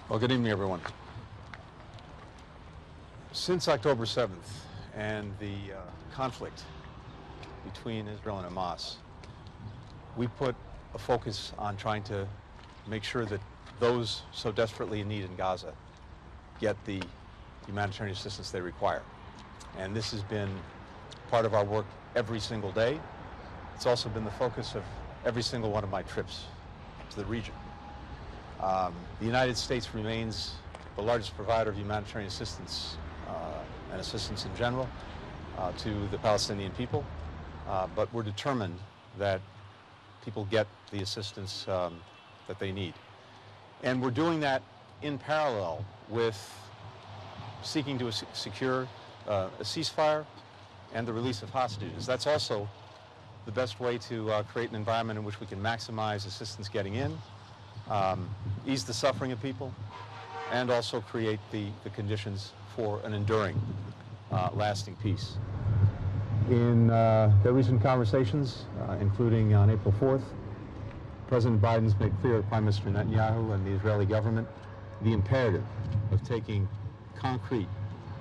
Well, good evening, everyone. Since October 7th and the conflict between Israel and Hamas, we put a focus on trying to make sure that those so desperately in need in Gaza get the humanitarian assistance they require. And this has been part of our work every single day. It's also been the focus of every single one of my trips to the region. The United States remains the largest provider of humanitarian assistance and assistance in general to the Palestinian people, but we're determined that people get the assistance that they need. And we're doing that in parallel with seeking to secure a ceasefire and the release of hostages. That's also the best way to create an environment in which we can maximize assistance getting in, ease the suffering of people, and also create the conditions for an enduring, lasting peace. In their recent conversations, including on April 4th, President Biden's made clear to Prime Minister Netanyahu and the Israeli government the imperative of taking concrete,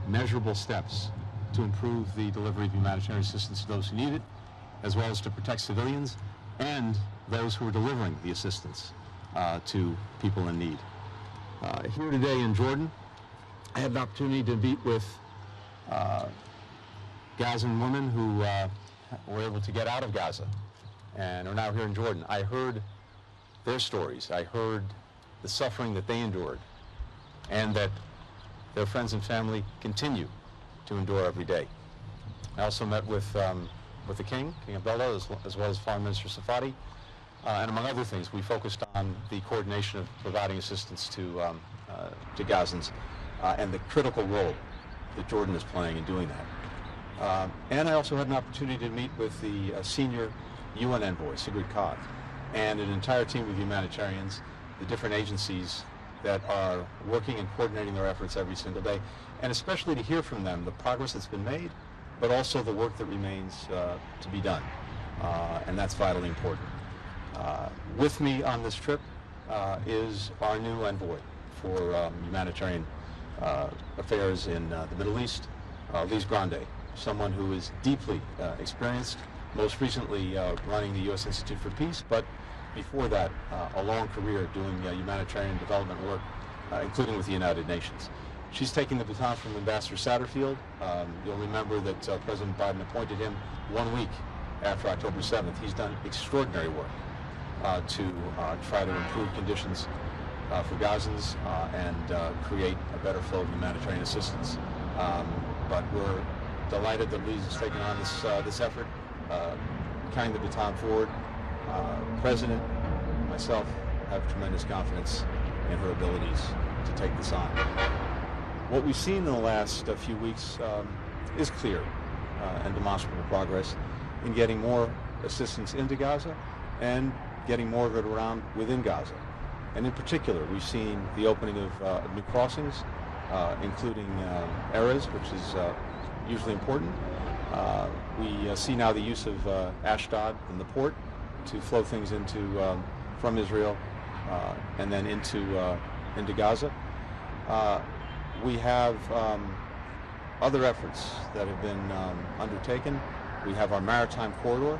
measurable steps to improve the delivery of humanitarian assistance to those who need it, as well as to protect civilians and those who are delivering the assistance to people in need. Here today in Jordan, I had an opportunity to meet with Gazan women who were able to get out of Gaza and are now here in Jordan. I heard their stories. I heard the suffering that they endured and that their friends and family continue to endure every day. I also met with the King Abdullah, as well as Foreign Minister Safadi, and among other things, we focused on the coordination of providing assistance to Gazans and the critical role that Jordan is playing in doing that. And I also had an opportunity to meet with the senior UN envoy, Sigrid Kaag, and an entire team of humanitarians, the different agencies that are working and coordinating their efforts every single day, and especially to hear from them the progress that's been made, but also the work that remains to be done, and that's vitally important. With me on this trip is our new envoy for humanitarian affairs in the Middle East, Lise Grande, someone who is deeply experienced, most recently running the U.S. Institute for Peace, but before that, a long career doing humanitarian development work, including with the United Nations. She's taking the baton from Ambassador Satterfield. You'll remember that President Biden appointed him 1 week after October 7th. He's done extraordinary work to try to improve conditions for Gazans and create a better flow of humanitarian assistance. But we're delighted that Lise has taken on this effort, carrying the baton forward. President, myself, have tremendous confidence in her abilities to take this on. What we've seen in the last few weeks is clear and demonstrable progress in getting more assistance into Gaza and getting more of it around within Gaza. And in particular, we've seen the opening of new crossings, including Erez, which is usually important. We see now the use of Ashdod and the port to flow things from Israel and then into Gaza. We have other efforts that have been undertaken. We have our maritime corridor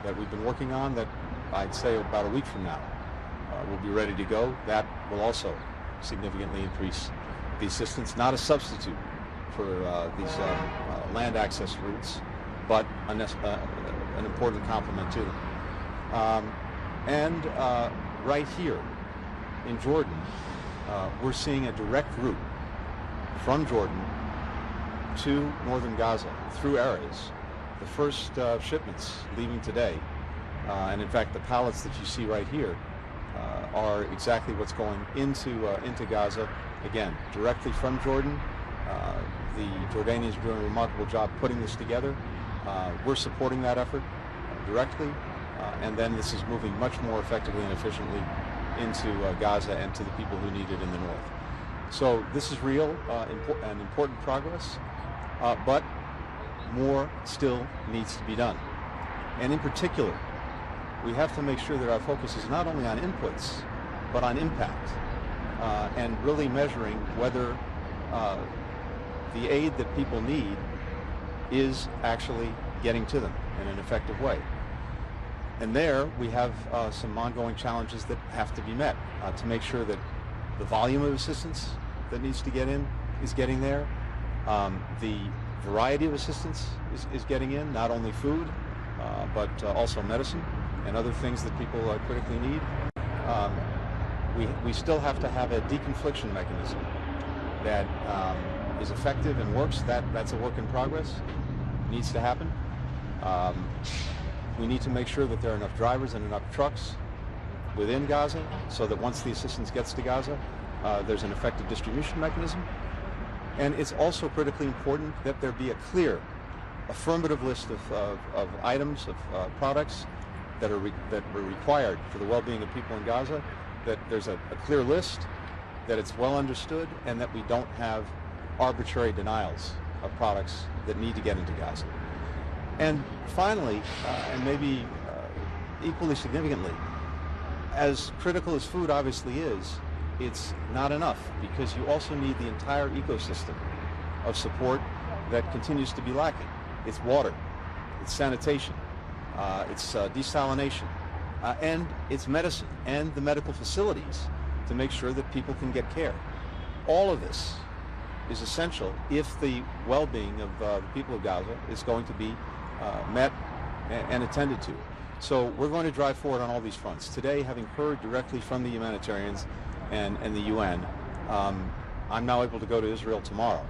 that we've been working on that I'd say about a week from now will be ready to go. That will also significantly increase the assistance, not a substitute for these land access routes, but an important complement to them. And right here in Jordan, we're seeing a direct route from Jordan to northern Gaza through Erez. The first shipments leaving today, and in fact the pallets that you see right here are exactly what's going into Gaza, again, directly from Jordan. The Jordanians are doing a remarkable job putting this together. We're supporting that effort directly, and then this is moving much more effectively and efficiently into Gaza and to the people who need it in the north. So this is real and important progress, but more still needs to be done. And in particular, we have to make sure that our focus is not only on inputs, but on impact, and really measuring whether the aid that people need is actually getting to them in an effective way. And there we have some ongoing challenges that have to be met to make sure that the volume of assistance that needs to get in is getting there. The variety of assistance is getting in, not only food, but also medicine and other things that people critically need. We still have to have a deconfliction mechanism that is effective and works. That's a work in progress. It needs to happen. We need to make sure that there are enough drivers and enough trucks within Gaza so that once the assistance gets to Gaza, there's an effective distribution mechanism. And it's also critically important that there be a clear, affirmative list of items, of products that are required for the well-being of people in Gaza, that there's a clear list, that it's well understood, and that we don't have arbitrary denials of products that need to get into Gaza. And finally, and maybe equally significantly, as critical as food obviously is, it's not enough, because you also need the entire ecosystem of support that continues to be lacking. It's water, it's sanitation, it's desalination, and it's medicine and the medical facilities to make sure that people can get care. All of this is essential if the well-being of the people of Gaza is going to be met and attended to. So we're going to drive forward on all these fronts. Today, having heard directly from the humanitarians and the UN, I'm now able to go to Israel tomorrow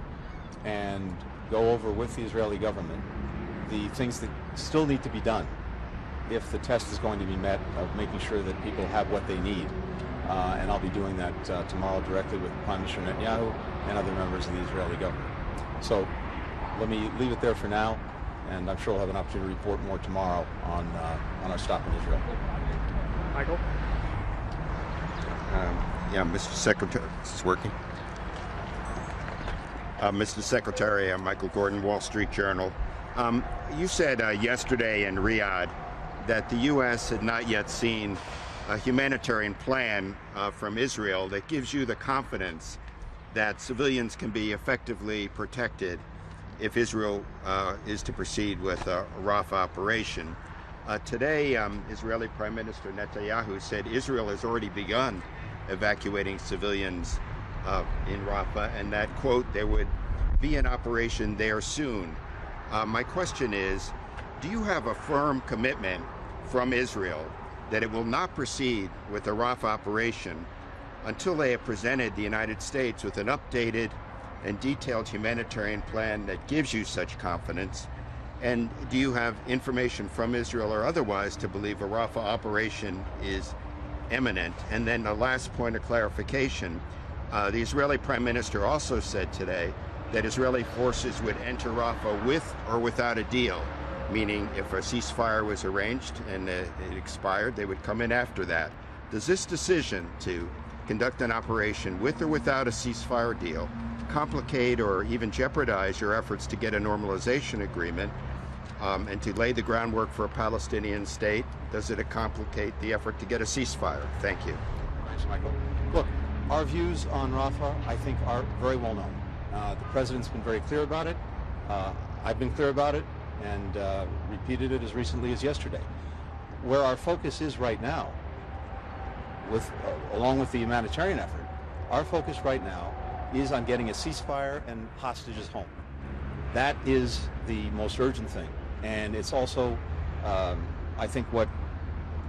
and go over with the Israeli government the things that still need to be done if the test is going to be met of making sure that people have what they need. And I'll be doing that tomorrow directly with Prime Minister Netanyahu and other members of the Israeli government. So let me leave it there for now, and I'm sure we'll have an opportunity to report more tomorrow on our stop in Israel. Michael? Yeah, Mr. Secretary, this is working. Mr. Secretary, I'm Michael Gordon, Wall Street Journal. You said yesterday in Riyadh that the U.S. had not yet seen a humanitarian plan from Israel that gives you the confidence that civilians can be effectively protected if Israel is to proceed with a Rafa operation. Today, Israeli Prime Minister Netanyahu said Israel has already begun evacuating civilians in Rafa, and that, quote, there would be an operation there soon. My question is, do you have a firm commitment from Israel that it will not proceed with the Rafa operation until they have presented the United States with an updated and detailed humanitarian plan that gives you such confidence? And do you have information from Israel or otherwise to believe a Rafa operation is imminent? And then the last point of clarification, the Israeli Prime Minister also said today that Israeli forces would enter Rafa with or without a deal, meaning if a ceasefire was arranged and it expired, they would come in after that. Does this decision to conduct an operation with or without a ceasefire deal complicate or even jeopardize your efforts to get a normalization agreement and to lay the groundwork for a Palestinian state? Does it complicate the effort to get a ceasefire? Thank you. Thanks, Michael. Look, our views on Rafa, I think, are very well known. The President's been very clear about it. I've been clear about it and repeated it as recently as yesterday. Where our focus is right now, along with the humanitarian effort, our focus right now is on getting a ceasefire and hostages home. That is the most urgent thing. And it's also, I think, what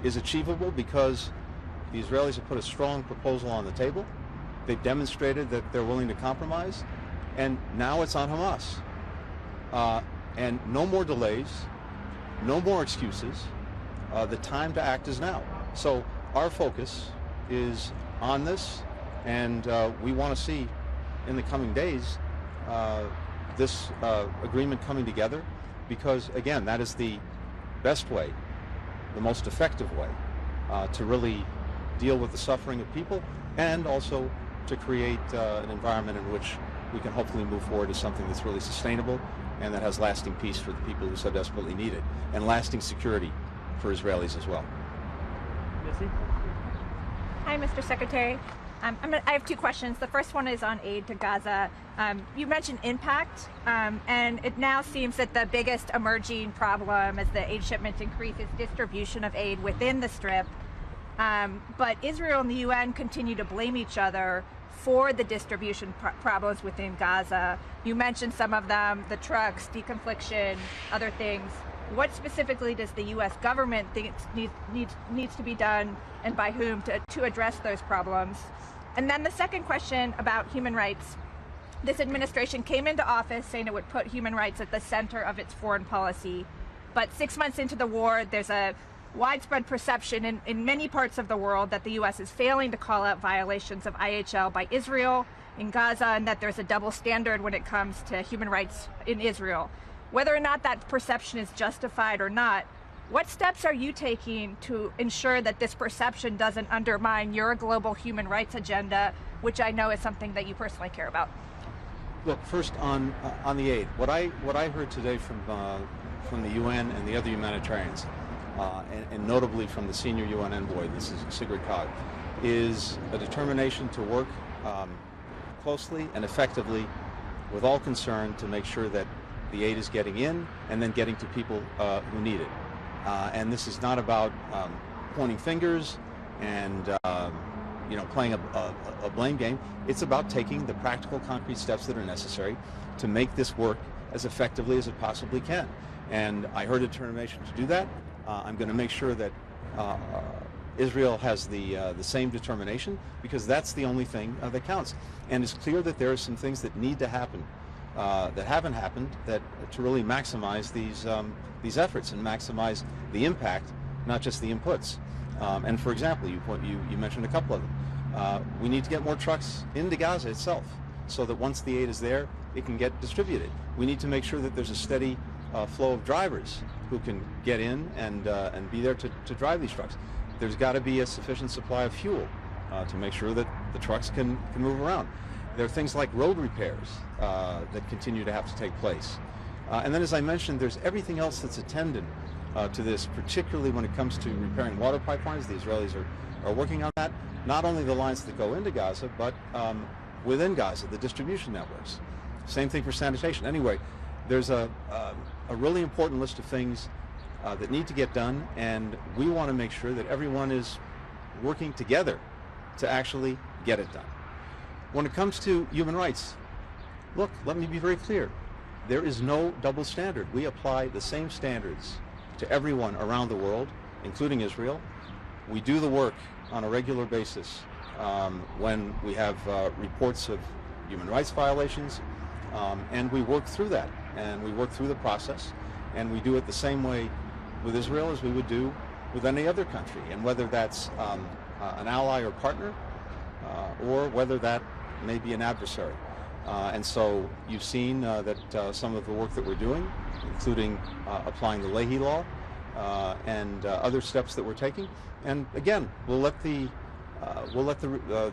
is achievable because the Israelis have put a strong proposal on the table. They've demonstrated that they're willing to compromise. And now it's on Hamas. And no more delays, no more excuses. The time to act is now. So our focus is on this, and we want to see in the coming days this agreement coming together, because again, that is the best way, the most effective way to really deal with the suffering of people, and also to create an environment in which we can hopefully move forward to something that's really sustainable and that has lasting peace for the people who so desperately need it, and lasting security for Israelis as well. Hi, Mr. Secretary. I have two questions. The first one is on aid to Gaza. You mentioned impact, and it now seems that the biggest emerging problem as the aid shipments increase is distribution of aid within the Strip. But Israel and the UN continue to blame each other for the distribution problems within Gaza. You mentioned some of them, the trucks, deconfliction, other things. What specifically does the U.S. government think needs to be done, and by whom, to address those problems? And then the second question about human rights. This administration came into office saying it would put human rights at the center of its foreign policy. But 6 months into the war, there's a widespread perception in many parts of the world that the U.S. is failing to call out violations of IHL by Israel in Gaza, and that there's a double standard when it comes to human rights in Israel. Whether or not that perception is justified or not, what steps are you taking to ensure that this perception doesn't undermine your global human rights agenda, which I know is something that you personally care about? Look, first on the aid. What I heard today from the UN and the other humanitarians, and notably from the senior UN envoy, this is Sigrid Kaag, is a determination to work closely and effectively with all concerned to make sure that the aid is getting in and then getting to people who need it. And this is not about pointing fingers and playing a blame game. It's about taking the practical, concrete steps that are necessary to make this work as effectively as it possibly can. And I heard a determination to do that. I'm going to make sure that Israel has the same determination, because that's the only thing that counts. And it's clear that there are some things that need to happen that haven't happened, that to really maximize these efforts and maximize the impact, not just the inputs. And for example, you mentioned a couple of them. We need to get more trucks into Gaza itself, so that once the aid is there, it can get distributed. We need to make sure that there's a steady flow of drivers who can get in and be there to drive these trucks. There's got to be a sufficient supply of fuel to make sure that the trucks can move around. There are things like road repairs that continue to have to take place. And then, as I mentioned, there's everything else that's attendant to this, particularly when it comes to repairing water pipelines. The Israelis are working on that. Not only the lines that go into Gaza, but within Gaza, the distribution networks. Same thing for sanitation. Anyway, there's a really important list of things that need to get done, and we want to make sure that everyone is working together to actually get it done. When it comes to human rights, look, let me be very clear. There is no double standard. We apply the same standards to everyone around the world, including Israel. We do the work on a regular basis when we have reports of human rights violations, and we work through that, and we work through the process, and we do it the same way with Israel as we would do with any other country, and whether that's an ally or partner, or whether that may be an adversary. And so you've seen that some of the work that we're doing, including applying the Leahy Law and other steps that we're taking. And again, we'll let the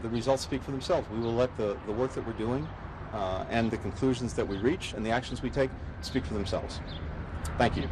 results speak for themselves. We will let the work that we're doing and the conclusions that we reach and the actions we take speak for themselves. Thank you.